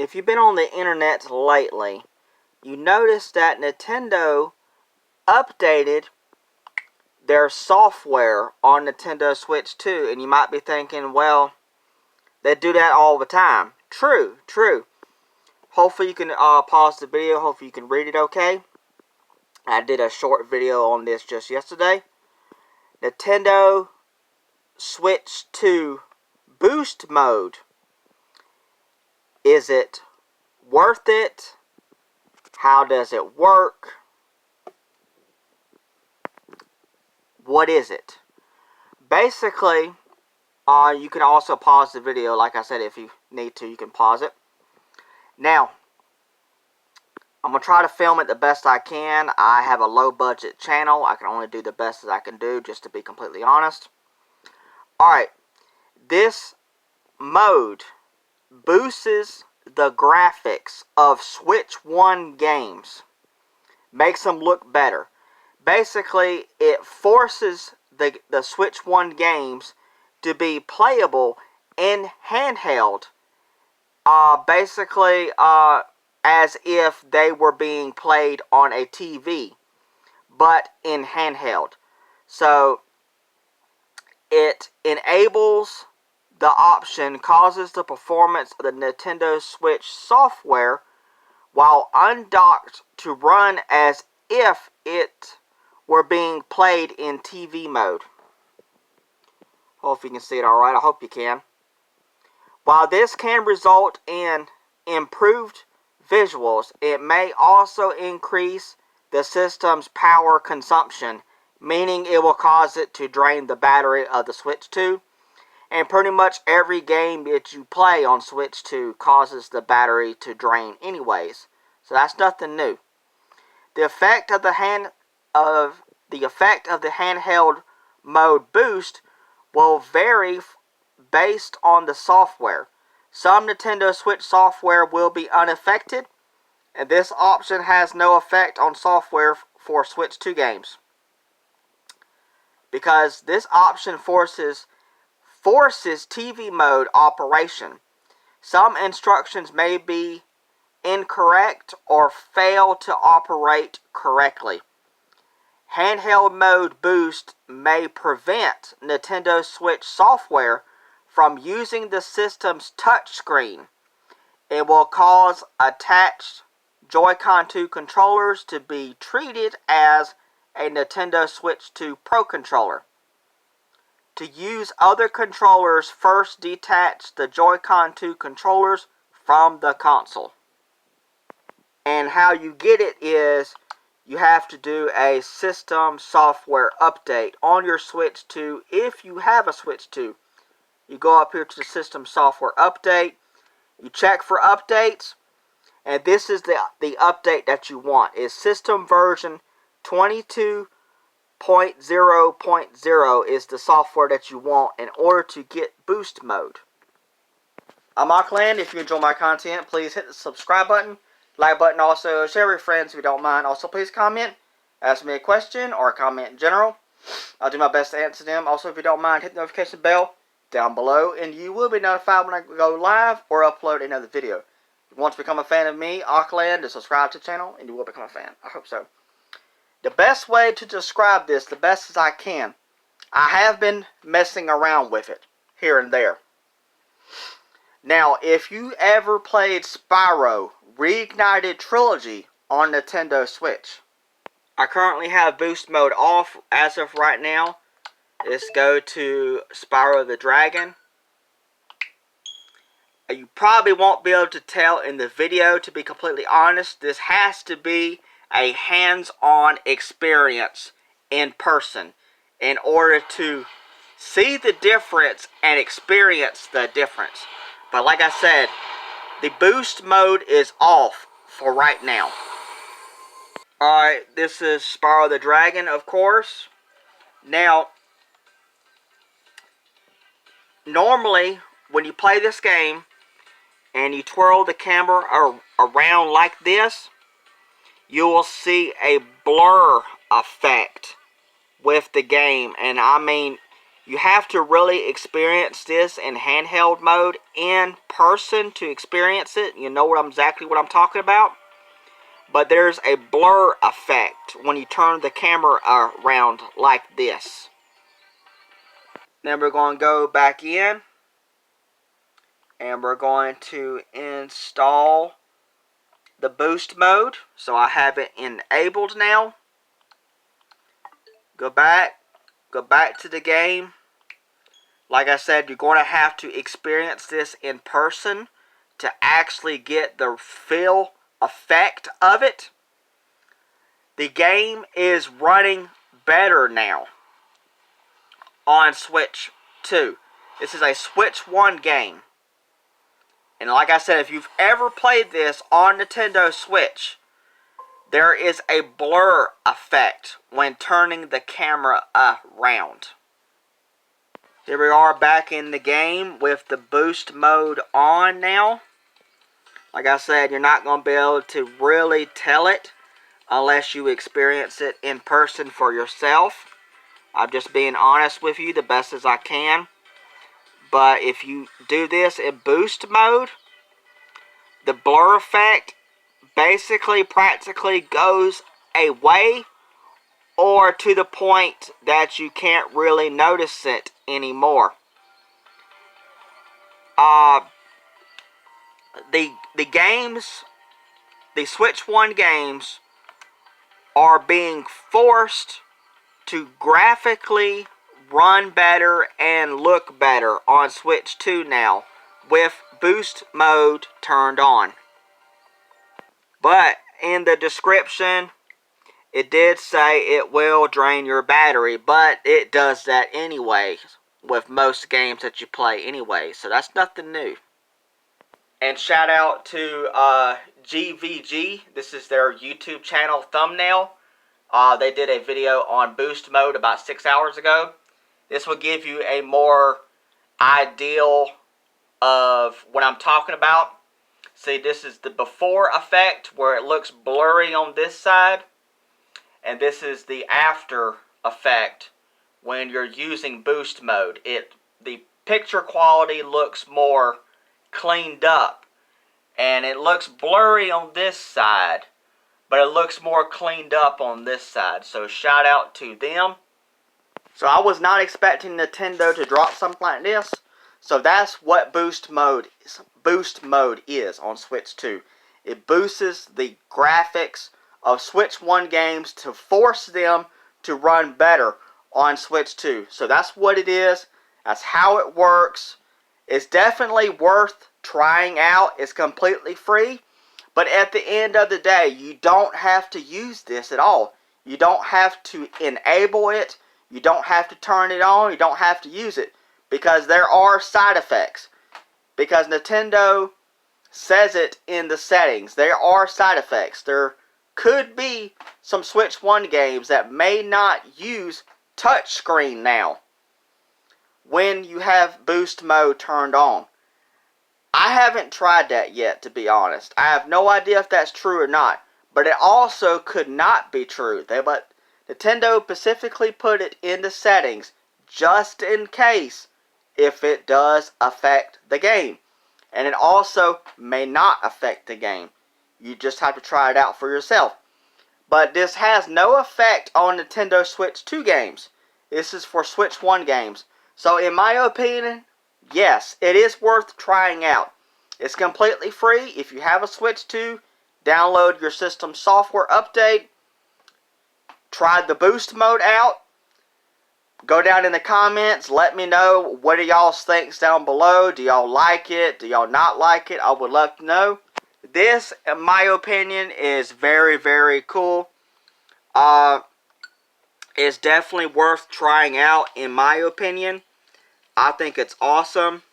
if you've been on the internet lately, you notice that Nintendo updated their software on Nintendo Switch 2, and you might be thinking, well, they do that all the time. True. Hopefully you can pause the video, hopefully you can read it okay. I did a short video on this just yesterday. Nintendo Switch 2 Boost Mode. Is it worth it? How does it work? What is it? Basically, you can also pause the video. Like I said, if you need to, you can pause it. Now, I'm going to try to film it the best I can. I have a low budget channel. I can only do the best that I can do, just to be completely honest. Alright, this mode boosts the graphics of Switch 1 games. Makes them look better. Basically, it forces the Switch 1 games to be playable in handheld. Basically, as if they were being played on a TV, but in handheld. So, it enables the option, causes the performance of the Nintendo Switch software while undocked to run as if it were being played in TV mode. Hope you can see it alright. I hope you can. While this can result in improved visuals, it may also increase the system's power consumption, meaning it will cause it to drain the battery of the Switch 2. And pretty much every game that you play on Switch 2 causes the battery to drain anyways. So that's nothing new. The effect of the handheld mode boost will vary based on the software. Some Nintendo Switch software will be unaffected, and this option has no effect on software for Switch 2 games, because this option forces TV mode operation. Some instructions may be incorrect or fail to operate correctly. Handheld mode boost may prevent Nintendo Switch software from using the system's touchscreen. It will cause attached Joy-Con 2 controllers to be treated as a Nintendo Switch 2 Pro controller. To use other controllers, first detach the Joy-Con 2 controllers from the console. And how you get it is you have to do a system software update on your Switch 2 if you have a Switch 2. You go up here to the system software update, you check for updates, and this is the update that you want. Is system version 22.0.0 is the software that you want in order to get boost mode. I'm Auckland. If you enjoy my content, please hit the subscribe button, like button, also share with your friends if you don't mind. Also, please comment, ask me a question or a comment in general. I'll do my best to answer them. Also, if you don't mind, hit the notification bell down below, and you will be notified when I go live or upload another video. If you want to become a fan of me, Auckland, to subscribe to the channel, and you will become a fan. I hope so. The best way to describe this, the best as I can, I have been messing around with it here and there. Now, if you ever played Spyro Reignited Trilogy on Nintendo Switch, I currently have boost mode off as of right now. Let's go to Spyro the Dragon. You probably won't be able to tell in the video, to be completely honest. This has to be a hands-on experience in person in order to see the difference and experience the difference. But like I said, the boost mode is off for right now. Alright, this is Spyro the Dragon, of course. Now, normally, when you play this game and you twirl the camera around like this, you will see a blur effect with the game. And I mean, You have to really experience this in handheld mode in person to experience it. You know exactly what I'm talking about. But there's a blur effect when you turn the camera around like this. Then we're going to go back in. And we're going to install the boost mode. So I have it enabled now. Go back to the game. Like I said, you're going to have to experience this in person to actually get the feel effect of it. The game is running better now on Switch 2. This is a Switch 1 game. And like I said, if you've ever played this on Nintendo Switch, there is a blur effect when turning the camera around. Here we are back in the game with the boost mode on now. Like I said, you're not going to be able to really tell it unless you experience it in person for yourself. I'm just being honest with you the best as I can. But if you do this in boost mode, the blur effect practically goes away, or to the point that you can't really notice it anymore. The Switch 1 games are being forced to graphically run better and look better on Switch 2 now with boost mode turned on. But in the description, it did say it will drain your battery, but it does that anyway with most games that you play anyway, so that's nothing new. And shout out to GVG. This is their YouTube channel thumbnail. They did a video on boost mode about 6 hours ago. This will give you a more ideal of what I'm talking about. See, this is the before effect where it looks blurry on this side. And this is the after effect when you're using boost mode. The picture quality looks more cleaned up. And it looks blurry on this side, but it looks more cleaned up on this side. So shout out to them. So I was not expecting Nintendo to drop something like this. So that's what boost mode is on Switch 2. It boosts the graphics of Switch 1 games to force them to run better on Switch 2. So that's what it is. That's how it works. It's definitely worth trying out. It's completely free. But at the end of the day, you don't have to use this at all. You don't have to enable it. You don't have to turn it on. You don't have to use it. Because there are side effects. Because Nintendo says it in the settings. There are side effects. There could be some Switch 1 games that may not use touchscreen now when you have boost mode turned on. I haven't tried that yet, to be honest. I have no idea if that's true or not. But it also could not be true. But Nintendo specifically put it in the settings just in case if it does affect the game. And it also may not affect the game. You just have to try it out for yourself. But this has no effect on Nintendo Switch 2 games. This is for Switch 1 games. So in my opinion, yes, it is worth trying out. It's completely free. If you have a Switch 2, download your system software update. Try the boost mode out. Go down in the comments. Let me know what do y'all think down below. Do y'all like it? Do y'all not like it? I would love to know. This, in my opinion, is very, very cool. It's definitely worth trying out, in my opinion. I think it's awesome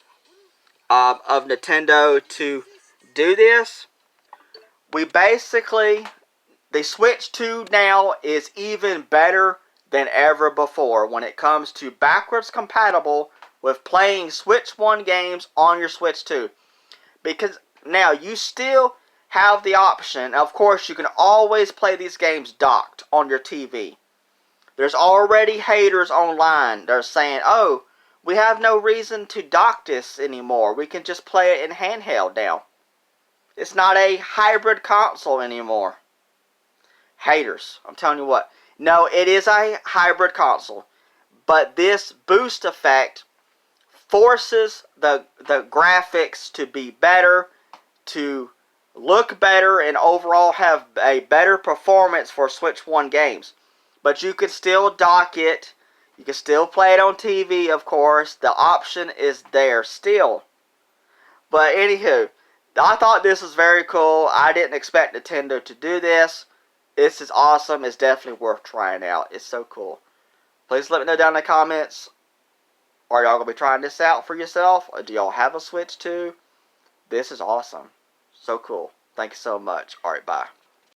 of Nintendo to do this. The Switch 2 now is even better than ever before when it comes to backwards compatible with playing Switch 1 games on your Switch 2. Because now you still have the option, of course you can always play these games docked on your TV. There's already haters online that are saying, oh, we have no reason to dock this anymore. We can just play it in handheld now. It's not a hybrid console anymore. Haters, I'm telling you what. No, it is a hybrid console. But this boost effect forces the graphics to be better, to look better, and overall have a better performance for Switch 1 games. But you can still dock it. You can still play it on TV, of course. The option is there still. But anywho, I thought this was very cool. I didn't expect Nintendo to do this. This is awesome. It's definitely worth trying out. It's so cool. Please let me know down in the comments. Are y'all going to be trying this out for yourself? Or do y'all have a Switch too? This is awesome. So cool. Thank you so much. Alright, bye.